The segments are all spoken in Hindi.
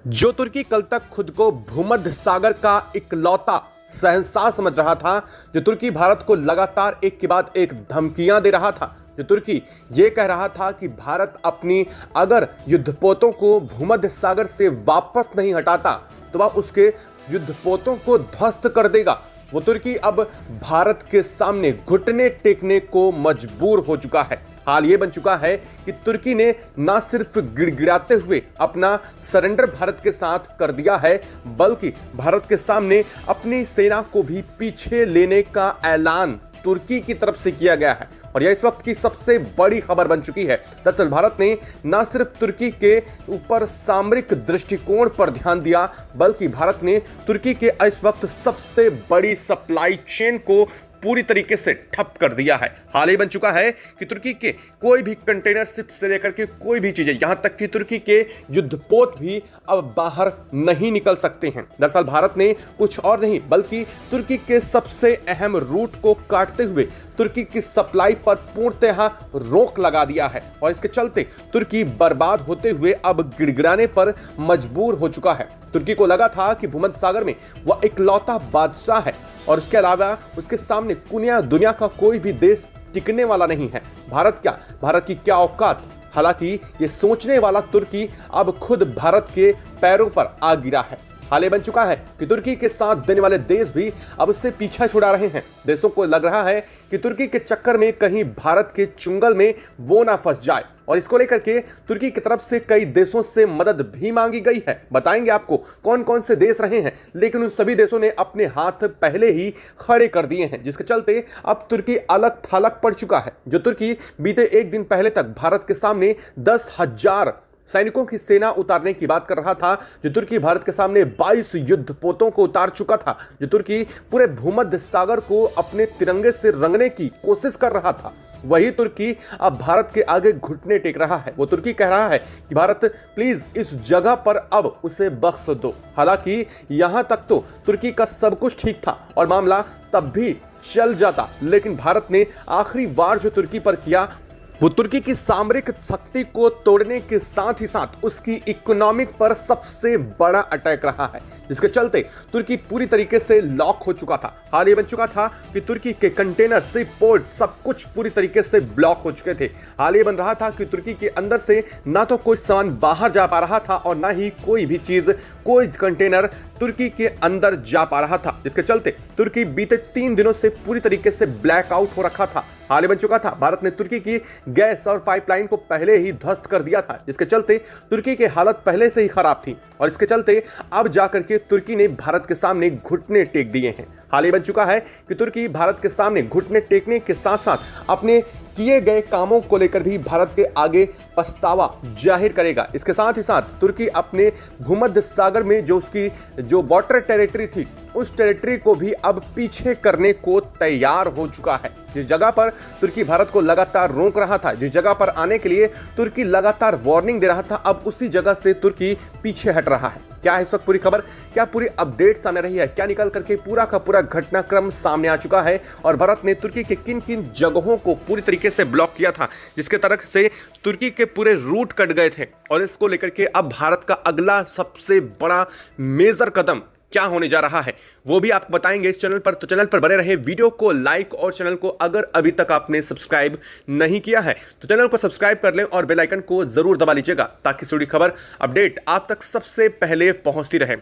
जो तुर्की कल तक खुद को भूमध्य सागर का इकलौता शहंशाह समझ रहा था, जो तुर्की भारत को लगातार एक के बाद एक धमकियां दे रहा था, जो तुर्की ये कह रहा था कि भारत अपनी अगर युद्धपोतों को भूमध्य सागर से वापस नहीं हटाता तो वह उसके युद्धपोतों को ध्वस्त कर देगा, वो तुर्की अब भारत के सामने घुटने टेकने को मजबूर हो चुका है। हाल ये बन चुका है कि तुर्की ने न सिर्फ गिड़गिड़ाते हुए अपना सरेंडर भारत के साथ कर दिया है, बल्कि भारत के सामने अपनी सेना को भी पीछे लेने का ऐलान तुर्की की तरफ से किया गया है। और यह इस वक्त की सबसे बड़ी खबर बन चुकी है। दरअसल भारत ने न सिर्फ तुर्की के ऊपर सामरिक दृष्टिकोण पर ध्यान दिया, बल्कि भारत ने तुर्की के इस वक्त सबसे बड़ी सप्लाई चेन को पूरी तरीके से ठप कर दिया है। हाल ही बन चुका है कि तुर्की के कोई भी कंटेनर शिप से लेकर के कोई भी चीजें, यहां तक कि तुर्की के युद्धपोत भी अब बाहर नहीं निकल सकते हैं। दरअसल भारत ने कुछ और नहीं बल्कि तुर्की के सबसे अहम रूट को काटते हुए तुर्की की सप्लाई पर पूर्णतः रोक लगा दिया है और इसके चलते तुर्की बर्बाद होते हुए अब गिड़गिड़ाने पर मजबूर हो चुका है। तुर्की को लगा था कि भूमध्य सागर में वह इकलौता बादशाह है और उसके अलावा उसके सामने दुनिया का कोई भी देश टिकने वाला नहीं है। भारत की क्या औकात। हालांकि ये सोचने वाला तुर्की अब खुद भारत के पैरों पर आ गिरा है। हाल बन चुका है कि तुर्की के साथ देने वाले देश भी अब उससे पीछा छुड़ा रहे हैं। देशों को लग रहा है कि तुर्की के चक्कर में कहीं भारत के चुंगल में वो ना फंस जाए और इसको लेकर के तुर्की की तरफ से कई देशों से मदद भी मांगी गई है। बताएंगे आपको कौन कौन से देश रहे हैं, लेकिन उन सभी देशों ने अपने हाथ पहले ही खड़े कर दिए हैं, जिसके चलते अब तुर्की अलग थलग पड़ चुका है। जो तुर्की बीते एक दिन पहले तक भारत के सामने 10,000 सैनिकों की सेना उतारने की बात कर रहा था, जो तुर्की भारत के सामने 22 युद्धपोतों को उतार चुका था, जो तुर्की पूरे भूमध्य सागर को अपने तिरंगे से रंगने की कोशिश कर रहा था, वही तुर्की अब भारत के आगे घुटने टेक रहा है। वो तुर्की कह रहा है कि भारत प्लीज इस जगह पर अब उसे बख्श दो। हालांकि यहां तक तो तुर्की का सब कुछ ठीक था और मामला तब भी चल जाता, लेकिन भारत ने आखिरी वार जो तुर्की पर किया वो तुर्की की सामरिक शक्ति को तोड़ने के साथ ही साथ उसकी इकोनॉमिक पर सबसे बड़ा अटैक रहा है, जिसके चलते तुर्की पूरी तरीके से लॉक हो चुका था। हाल ये बन चुका था कि तुर्की के कंटेनर, शिप, पोर्ट सब कुछ पूरी तरीके से ब्लॉक हो चुके थे। हाल ये बन रहा था कि तुर्की के अंदर से ना तो कोई सामान बाहर जा पा रहा था और ना ही कोई भी चीज, कोई कंटेनर तुर्की के अंदर जा पा रहा था, जिसके चलते तुर्की बीते 3 दिनों से पूरी तरीके से ब्लैकआउट हो रखा था। हाल बन चुका था भारत ने तुर्की की गैस और पाइपलाइन को पहले ही ध्वस्त कर दिया था, जिसके चलते तुर्की की हालत पहले से ही खराब थी और इसके चलते अब जाकर के तुर्की ने भारत के सामने घुटने टेक दिए हैं। हाल ही बन चुका है कि तुर्की भारत के सामने घुटने टेकने के साथ साथ अपने किए गए कामों को लेकर भी भारत के आगे पछतावा जाहिर करेगा। इसके साथ ही साथ तुर्की अपने भूमध्य सागर में जो उसकी वाटर टेरिटरी थी, उस टेरिटरी को भी अब पीछे करने को तैयार हो चुका है। जिस जगह पर तुर्की भारत को लगातार रोक रहा था, जिस जगह पर आने के लिए तुर्की लगातार वार्निंग दे रहा था, अब उसी जगह से तुर्की पीछे हट रहा है। क्या है इस वक्त पूरी खबर, क्या पूरी अपडेट सामने रही है, क्या निकल करके पूरा का पूरा घटनाक्रम सामने आ चुका है और भारत ने तुर्की के किन किन जगहों को पूरी तरीके से ब्लॉक किया था, जिसके तरफ से तुर्की के पूरे रूट कट गए थे और इसको लेकर के अब भारत का अगला सबसे बड़ा मेजर कदम क्या होने जा रहा है वो भी आपको बताएंगे इस चैनल पर। तो चैनल पर बने रहे, वीडियो को लाइक और चैनल को अगर अभी तक आपने सब्सक्राइब नहीं किया है तो चैनल को सब्सक्राइब कर लें और बेल आइकन को जरूर दबा लीजिएगा ताकि पूरी खबर अपडेट आप तक सबसे पहले पहुंचती रहे।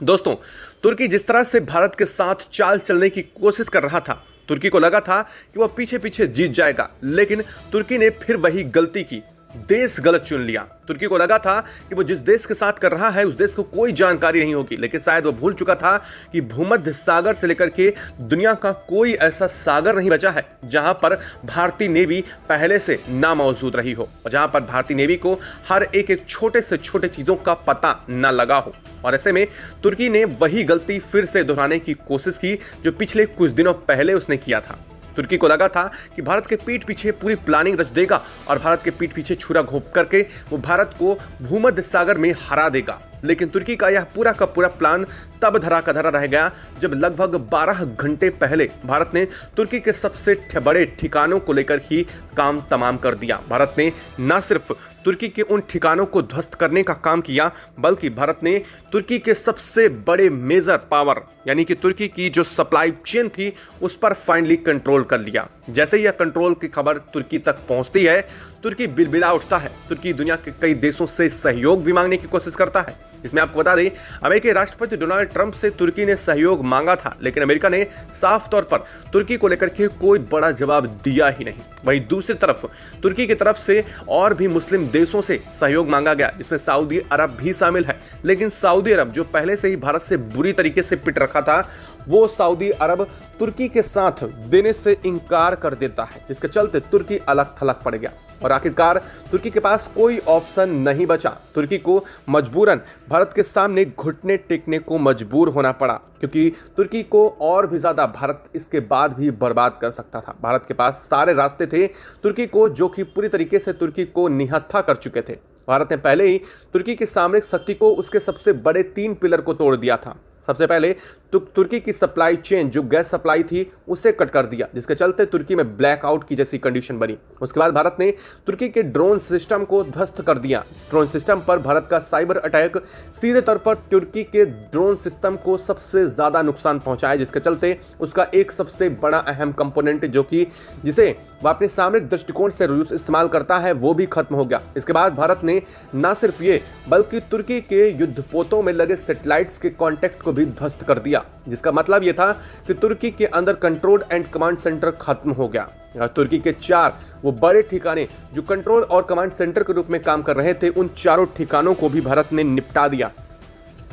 दोस्तों, तुर्की जिस तरह से भारत के साथ चाल चलने की कोशिश कर रहा था, तुर्की को लगा था कि वह पीछे पीछे जीत जाएगा, लेकिन तुर्की ने फिर वही गलती की, देश गलत चुन लिया। तुर्की को लगा था कि वो जिस देश के साथ कर रहा है उस देश को कोई जानकारी नहीं होगी, लेकिन शायद वो भूल चुका था कि भूमध्य सागर से लेकर के दुनिया का कोई ऐसा सागर नहीं बचा है जहां पर भारतीय नेवी पहले से ना मौजूद रही हो और जहां पर भारतीय नेवी को हर एक छोटे से छोटे चीजों का पता न लगा हो। और ऐसे में तुर्की ने वही गलती फिर से दोहराने की कोशिश की जो पिछले कुछ दिनों पहले उसने किया था। तुर्की को लगा था कि भारत के पीठ पीछे पूरी प्लानिंग रच देगा और भारत के पीठ पीछे छुरा घोंप करके वो भारत को भूमध्य सागर में हरा देगा, लेकिन तुर्की का यह पूरा का पूरा प्लान तब धरा का धरा रह गया जब लगभग 12 घंटे पहले भारत ने तुर्की के सबसे बड़े ठिकानों को लेकर ही काम तमाम कर दिया। भारत ने न सिर्फ तुर्की के उन ठिकानों को ध्वस्त करने का काम किया, बल्कि भारत ने तुर्की के सबसे बड़े मेजर पावर यानी कि तुर्की की जो सप्लाई चेन थी उस पर फाइनली कंट्रोल कर लिया। जैसे यह कंट्रोल की खबर तुर्की तक पहुंचती है, तुर्की बिलबिला उठता है। तुर्की दुनिया के कई देशों से सहयोग भी मांगने की कोशिश करता है। इसमें आपको बता दें, अमेरिकी राष्ट्रपति डोनाल्ड ट्रंप से तुर्की ने सहयोग मांगा था, लेकिन अमेरिका ने साफ तौर पर तुर्की को लेकर के कोई बड़ा जवाब दिया ही नहीं। वहीं दूसरी तरफ तुर्की की तरफ से और भी मुस्लिम देशों से सहयोग मांगा गया, जिसमें सऊदी अरब भी शामिल है। लेकिन सऊदी अरब जो पहले से ही भारत से बुरी तरीके से पिट रखा था, वो सऊदी अरब तुर्की के साथ देने से इनकार कर देता है, जिसके चलते तुर्की अलग थलग पड़ गया और आखिरकार तुर्की के पास कोई ऑप्शन नहीं बचा। तुर्की को मजबूरन भारत के सामने घुटने टेकने को मजबूर होना पड़ा, क्योंकि तुर्की को और भी ज्यादा भारत इसके बाद भी बर्बाद कर सकता था। भारत के पास सारे रास्ते थे तुर्की को, जो कि पूरी तरीके से तुर्की को निहत्था कर चुके थे। भारत ने पहले ही तुर्की की सामरिक शक्ति को उसके सबसे बड़े 3 पिलर को तोड़ दिया था। सबसे पहले तुर्की की सप्लाई चेन जो गैस सप्लाई थी उसे कट कर दिया, जिसके चलते तुर्की में ब्लैकआउट की जैसी कंडीशन बनी। उसके बाद भारत ने तुर्की के ड्रोन सिस्टम को ध्वस्त कर दिया। ड्रोन सिस्टम पर भारत का साइबर अटैक सीधे तौर पर तुर्की के ड्रोन सिस्टम को सबसे ज्यादा नुकसान पहुंचाया, जिसके चलते उसका एक सबसे बड़ा अहम कंपोनेंट जो कि जिसे वह अपने सामरिक दृष्टिकोण से इस्तेमाल करता है वो भी खत्म हो गया। इसके बाद भारत ने न सिर्फ ये बल्कि तुर्की के युद्धपोतों में लगे सैटेलाइट्स के कॉन्टेक्ट को भी ध्वस्त कर दिया, जिसका मतलब यह था कि तुर्की के अंदर कंट्रोल एंड कमांड सेंटर खत्म हो गया। तुर्की के 4 वो बड़े ठिकाने जो कंट्रोल और कमांड सेंटर के रूप में काम कर रहे थे, उन चारों ठिकानों को भी भारत ने निपटा दिया।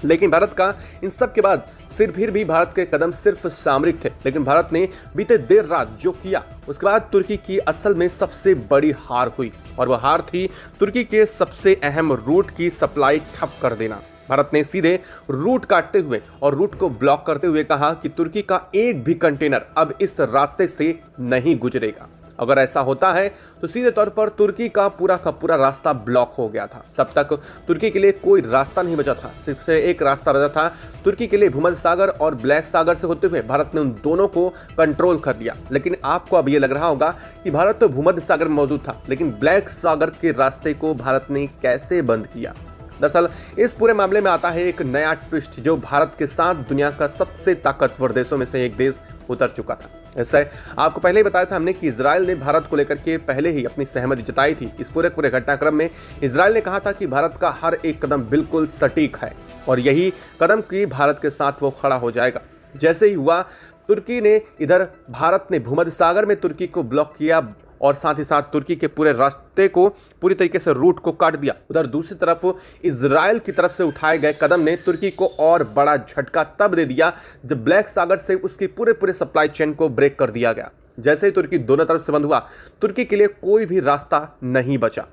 लेकिन भारत का इन सब के बाद फिर भी भारत के कदम सिर्फ सामरिक थे, लेकिन भारत ने बीते देर रात जो किया उसके बाद तुर्की की असल में सबसे बड़ी हार हुई, और वह हार थी तुर्की के सबसे अहम रूट की सप्लाई ठप कर देना। भारत ने सीधे रूट काटते हुए और रूट को ब्लॉक करते हुए कहा कि तुर्की का एक भी कंटेनर अब इस रास्ते से नहीं गुजरेगा। अगर ऐसा होता है तो सीधे तौर पर तुर्की का पूरा रास्ता ब्लॉक हो गया था। तब तक तुर्की के लिए कोई रास्ता नहीं बचा था, सिर्फ एक रास्ता बचा था तुर्की के लिए भूमध्य सागर और ब्लैक सागर से होते हुए। भारत ने उन दोनों को कंट्रोल कर लिया। लेकिन आपको अब ये लग रहा होगा कि भारत तो भूमध्य सागर में मौजूद था, लेकिन ब्लैक सागर के रास्ते को भारत ने कैसे बंद किया? दरअसल इस पूरे मामले में आता है एक नया ट्विस्ट, जो भारत के साथ दुनिया का सबसे ताकतवर देशों में से एक देश उतर चुका था। ऐसे आपको पहले ही बताया था हमने कि इजराइल ने भारत को लेकर के पहले ही अपनी सहमति जताई थी। इस पूरे घटनाक्रम में इजराइल ने कहा था कि भारत का हर एक कदम बिल्कुल सटीक है और यही कदम की भारत के साथ वो खड़ा हो जाएगा। जैसे ही हुआ, तुर्की ने इधर भारत ने भूमध्य सागर में तुर्की को ब्लॉक किया और साथ ही साथ तुर्की के पूरे रास्ते को पूरी तरीके से रूट को काट दिया। उधर दूसरी तरफ इजराइल की तरफ से उठाए गए कदम ने तुर्की को और बड़ा झटका तब दे दिया जब ब्लैक सागर से उसकी पूरे सप्लाई चेन को ब्रेक कर दिया गया। जैसे ही तुर्की दोनों तरफ से बंद हुआ, तुर्की के लिए कोई भी रास्ता नहीं बचा।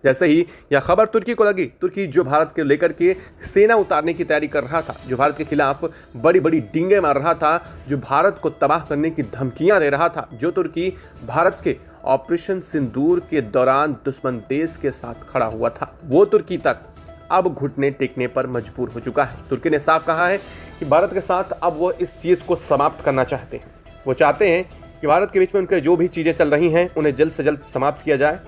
जैसे ही यह खबर तुर्की को लगी, तुर्की जो भारत के लेकर के सेना उतारने की तैयारी कर रहा था, जो भारत के खिलाफ बड़ी डींगे मार रहा था, जो भारत को तबाह करने की धमकियां दे रहा था, जो तुर्की भारत के ऑपरेशन सिंदूर के दौरान दुश्मन देश के साथ खड़ा हुआ था, वो तुर्की तक अब घुटने टेकने पर मजबूर हो चुका है। तुर्की ने साफ कहा है कि भारत के साथ अब वो इस चीज़ को समाप्त करना चाहते हैं। वो चाहते हैं कि भारत के बीच में उनके जो भी चीज़ें चल रही हैं उन्हें जल्द से जल्द समाप्त किया जाए,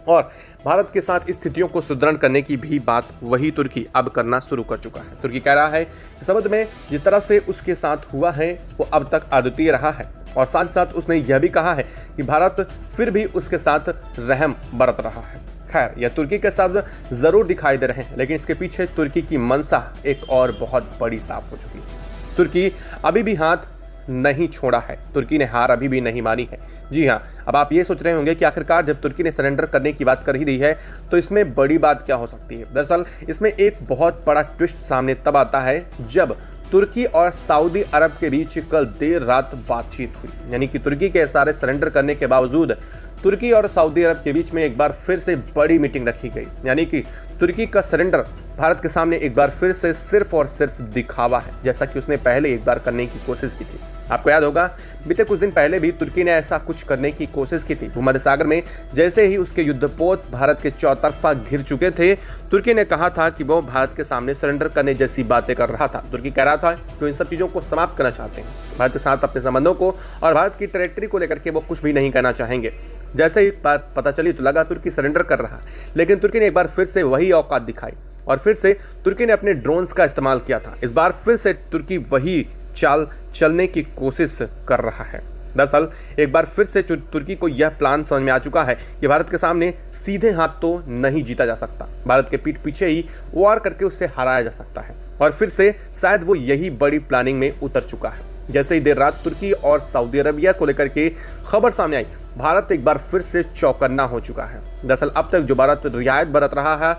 और भारत के साथ स्थितियों को सुदृढ़ करने की भी बात वही तुर्की अब करना शुरू कर चुका है। तुर्की कह रहा है कि समुद्र में जिस तरह से उसके साथ हुआ है वो अब तक अद्वितीय रहा है, और साथ ही साथ उसने यह भी कहा है कि भारत फिर भी उसके साथ रहम बरत रहा है। खैर, यह तुर्की के शब्द जरूर दिखाई दे रहे हैं, लेकिन इसके पीछे तुर्की की मंशा एक और बहुत बड़ी साफ हो चुकी है। तुर्की अभी भी हाथ नहीं छोड़ा है, तुर्की ने हार अभी भी नहीं मानी है। जी हाँ, अब आप ये सोच रहे होंगे कि आखिरकार जब तुर्की ने सरेंडर करने की बात कर ही दी है तो इसमें बड़ी बात क्या हो सकती है। दरअसल इसमें एक बहुत बड़ा ट्विस्ट सामने तब आता है जब तुर्की और सऊदी अरब के बीच कल देर रात बातचीत हुई। यानी कि तुर्की के सारे सरेंडर करने के बावजूद तुर्की और सऊदी अरब के बीच में एक बार फिर से बड़ी मीटिंग रखी गई। यानी कि तुर्की का सरेंडर भारत के सामने एक बार फिर से सिर्फ और सिर्फ दिखावा है, जैसा कि उसने पहले एक बार करने की कोशिश की थी। आपको याद होगा बीते कुछ दिन पहले भी तुर्की ने ऐसा कुछ करने की कोशिश की थी। भूमध्य सागर में जैसे ही उसके युद्धपोत भारत के चौतरफा घिर चुके थे, तुर्की ने कहा था कि वो भारत के सामने सरेंडर करने जैसी बातें कर रहा था। तुर्की कह रहा था कि वो इन सब चीज़ों को समाप्त करना चाहते हैं, भारत के साथ अपने संबंधों को और भारत की टेरिटरी को लेकर के वो कुछ भी नहीं करना चाहेंगे। जैसे ही बात पता चली तो लगा तुर्की सरेंडर कर रहा है, लेकिन तुर्की ने एक बार फिर से वही औकात दिखाई और फिर से तुर्की ने अपने ड्रोन्स का इस्तेमाल किया था। इस बार फिर से तुर्की वही चाल चलने की कोशिश कर रहा है। दरअसल एक बार फिर से तुर्की को यह प्लान समझ में आ चुका है कि भारत के सामने सीधे हाथ तो नहीं जीता जा सकता, भारत के पीठ पीछे ही वार करके उससे हराया जा सकता है। और फिर से शायद वो यही बड़ी प्लानिंग में उतर चुका है। जैसे ही देर रात तुर्की और सऊदी अरबिया को लेकर के खबर सामने आई, भारत एक बार फिर से चौकन्ना हो चुका है। दरअसल अब तक जो भारत रियायत बरत रहा है,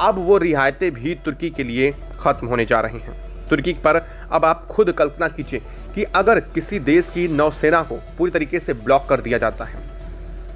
अब वो रियायतें भी तुर्की के लिए खत्म होने जा रही हैं। तुर्की पर अब आप खुद कल्पना कीजिए कि अगर किसी देश की नौसेना को पूरी तरीके से ब्लॉक कर दिया जाता है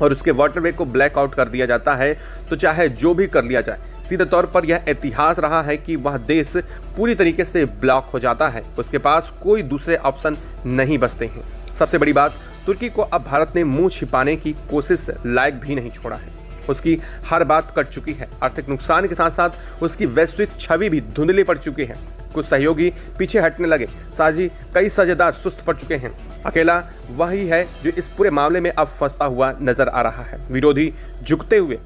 और उसके वाटरवे को ब्लैक आउट कर दिया जाता है, तो चाहे जो भी कर लिया जाए, सीधे तौर पर यह इतिहास रहा है कि वह देश पूरी तरीके से ब्लॉक हो जाता है। उसके पास कोई दूसरे ऑप्शन नहीं बचते हैं। सबसे बड़ी बात, तुर्की को अब भारत ने मुंह छिपाने की कोशिश लायक भी नहीं छोड़ा है। उसकी हर बात कट चुकी है। आर्थिक नुकसान के साथ साथ उसकी वैश्विक छवि भी धुंधली पड़ चुकी है। कुछ सहयोगी पीछे हटने लगे, कई साझेदार सुस्त पड़ चुके हैं। अकेला वही है जो इस पूरे मामले में अब फंसता हुआ नजर आ रहा है। विरोधी झुकते हुए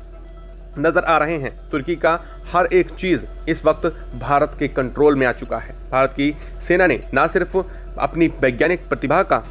नजर आ रहे हैं। तुर्की का हर एक चीज इस वक्त भारत के कंट्रोल में आ चुका है। भारत की सेना ने न सिर्फ अपनी वैज्ञानिक प्रतिभा का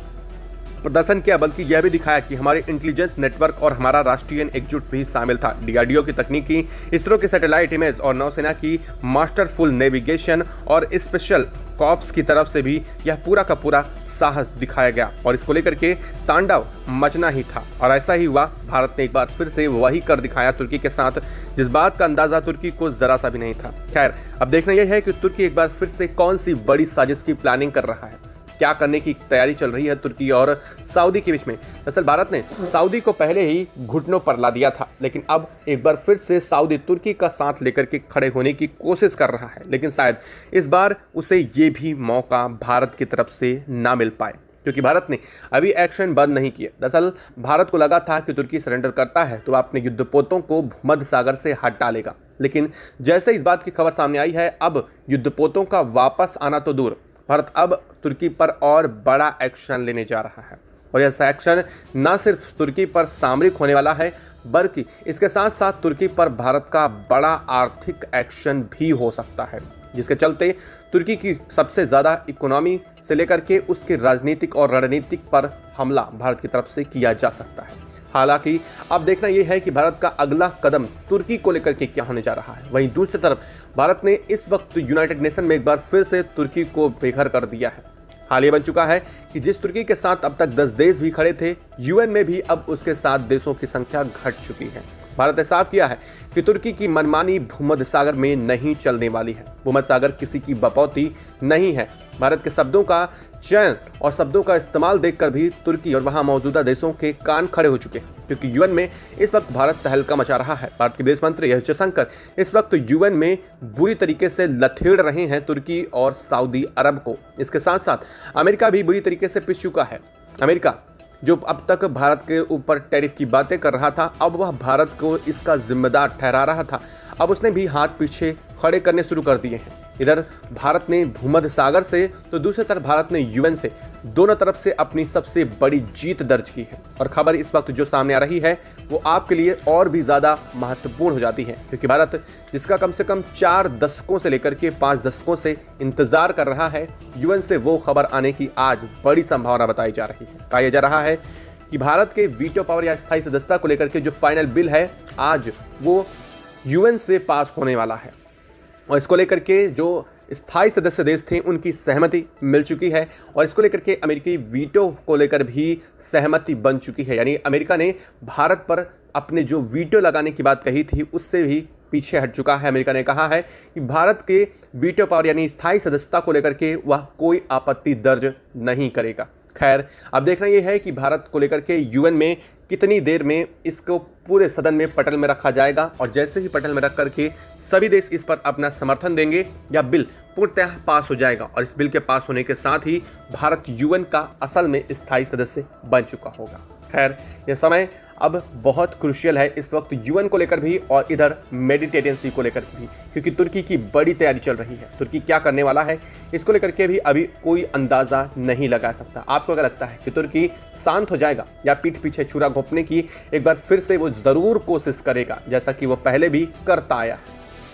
प्रदर्शन किया, बल्कि यह भी दिखाया कि हमारे इंटेलिजेंस नेटवर्क और हमारा राष्ट्रीय एकजुट भी शामिल था। डीआरडीओ की तकनीकी, इसरो के सैटेलाइट इमेज और नौसेना की मास्टरफुल नेविगेशन और स्पेशल कॉप्स की तरफ से भी यह पूरा का पूरा साहस दिखाया गया और इसको लेकर के तांडव मचना ही था। और ऐसा ही हुआ, भारत ने एक बार फिर से वही कर दिखाया तुर्की के साथ, जिस बात का अंदाजा तुर्की को जरा सा भी नहीं था। खैर, अब देखना यह है कि तुर्की एक बार फिर से कौन सी बड़ी साजिश की प्लानिंग कर रहा है, क्या करने की तैयारी चल रही है तुर्की और सऊदी के बीच में। दरअसल भारत ने सऊदी को पहले ही घुटनों पर ला दिया था, लेकिन अब एक बार फिर से सऊदी तुर्की का साथ लेकर के खड़े होने की कोशिश कर रहा है। लेकिन शायद इस बार उसे ये भी मौका भारत की तरफ से ना मिल पाए, क्योंकि भारत ने अभी एक्शन बंद नहीं किया। दरअसल भारत को लगा था कि तुर्की सरेंडर करता है तो वह अपने युद्धपोतों को भूमध्य सागर से हटा लेगा, लेकिन जैसे इस बात की खबर सामने आई है, अब युद्धपोतों का वापस आना तो दूर, भारत अब तुर्की पर और बड़ा एक्शन लेने जा रहा है। और यह एक्शन न सिर्फ तुर्की पर सामरिक होने वाला है, बल्कि इसके साथ साथ तुर्की पर भारत का बड़ा आर्थिक एक्शन भी हो सकता है, जिसके चलते तुर्की की सबसे ज़्यादा इकोनॉमी से लेकर के उसके राजनीतिक और रणनीतिक पर हमला भारत की तरफ से किया जा सकता है। हालांकि अब देखना यह है कि भारत का अगला कदम तुर्की को लेकर के क्या होने जा रहा है। वहीं दूसरी तरफ भारत ने इस वक्त यूनाइटेड नेशन में एक बार फिर से तुर्की को बेघर कर दिया है। हाल ये बन चुका है कि जिस तुर्की के साथ अब तक 10 देश भी खड़े थे, यूएन में भी अब उसके साथ देशों की संख्या घट चुकी है। भारत ने साफ किया है कि तुर्की की मनमानी भूमध्य सागर में नहीं चलने वाली है। भूमध्य सागर किसी की बपौती नहीं है। भारत के शब्दों का चयन और शब्दों का इस्तेमाल देखकर भी तुर्की और वहां मौजूदा देशों के कान खड़े हो चुके हैं, क्योंकि यूएन में इस वक्त भारत तहलका मचा रहा है। भारत के विदेश मंत्री एस जयशंकर इस वक्त यूएन में बुरी तरीके से लथेड़ रहे हैं तुर्की और सऊदी अरब को। इसके साथ साथ अमेरिका भी बुरी तरीके से पिस चुका है। अमेरिका जो अब तक भारत के ऊपर टैरिफ की बातें कर रहा था, अब वह भारत को इसका जिम्मेदार ठहरा रहा था, अब उसने भी हाथ पीछे खड़े करने शुरू कर दिए हैं। इधर भारत ने भूमध्य सागर से तो दूसरी तरफ भारत ने यूएन से, दोनों तरफ से अपनी सबसे बड़ी जीत दर्ज की है। और खबर इस वक्त जो सामने आ रही है वो आपके लिए और भी ज़्यादा महत्वपूर्ण हो जाती है, क्योंकि भारत जिसका कम से कम 4 दशकों से लेकर के 5 दशकों से इंतजार कर रहा है, यूएन से वो खबर आने की आज बड़ी संभावना बताई जा रही है। कहा जा रहा है कि भारत के वीटो पावर या स्थायी सदस्यता को लेकर के जो फाइनल बिल है, आज वो यूएन से पास होने वाला है और इसको लेकर के जो स्थायी सदस्य देश थे उनकी सहमति मिल चुकी है और इसको लेकर के अमेरिकी वीटो को लेकर भी सहमति बन चुकी है। यानी अमेरिका ने भारत पर अपने जो वीटो लगाने की बात कही थी उससे भी पीछे हट चुका है। अमेरिका ने कहा है कि भारत के वीटो पावर यानी स्थायी सदस्यता को लेकर के वह कोई आपत्ति दर्ज नहीं करेगा। खैर, अब देखना यह है कि भारत को लेकर के यूएन में कितनी देर में इसको पूरे सदन में पटल में रखा जाएगा, और जैसे ही पटल में रख करके सभी देश इस पर अपना समर्थन देंगे, यह बिल पूर्णतः पास हो जाएगा। और इस बिल के पास होने के साथ ही भारत यूएन का असल में स्थायी सदस्य बन चुका होगा। खैर, यह समय अब बहुत क्रूशियल है इस वक्त यूएन को लेकर भी और इधर मेडिटेरियन सी को लेकर भी, क्योंकि तुर्की की बड़ी तैयारी चल रही है। तुर्की क्या करने वाला है इसको लेकर के भी अभी कोई अंदाजा नहीं लगा सकता। आपको क्या लगता है कि तुर्की शांत हो जाएगा या पीठ पीछे छुरा घोंपने की एक बार फिर से वो जरूर कोशिश करेगा, जैसा कि वो पहले भी करता आया?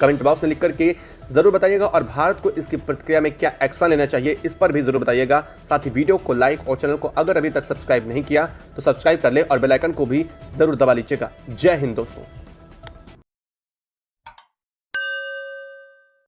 कमेंट बॉक्स में लिख करके जरूर बताइएगा, और भारत को इसकी प्रतिक्रिया में क्या एक्शन लेना चाहिए इस पर भी जरूर बताइएगा। साथ ही वीडियो को लाइक और चैनल को अगर अभी तक सब्सक्राइब नहीं किया तो सब्सक्राइब कर ले और बेल आइकन को भी जरूर दबा लीजिएगा। जय हिंद दोस्तों।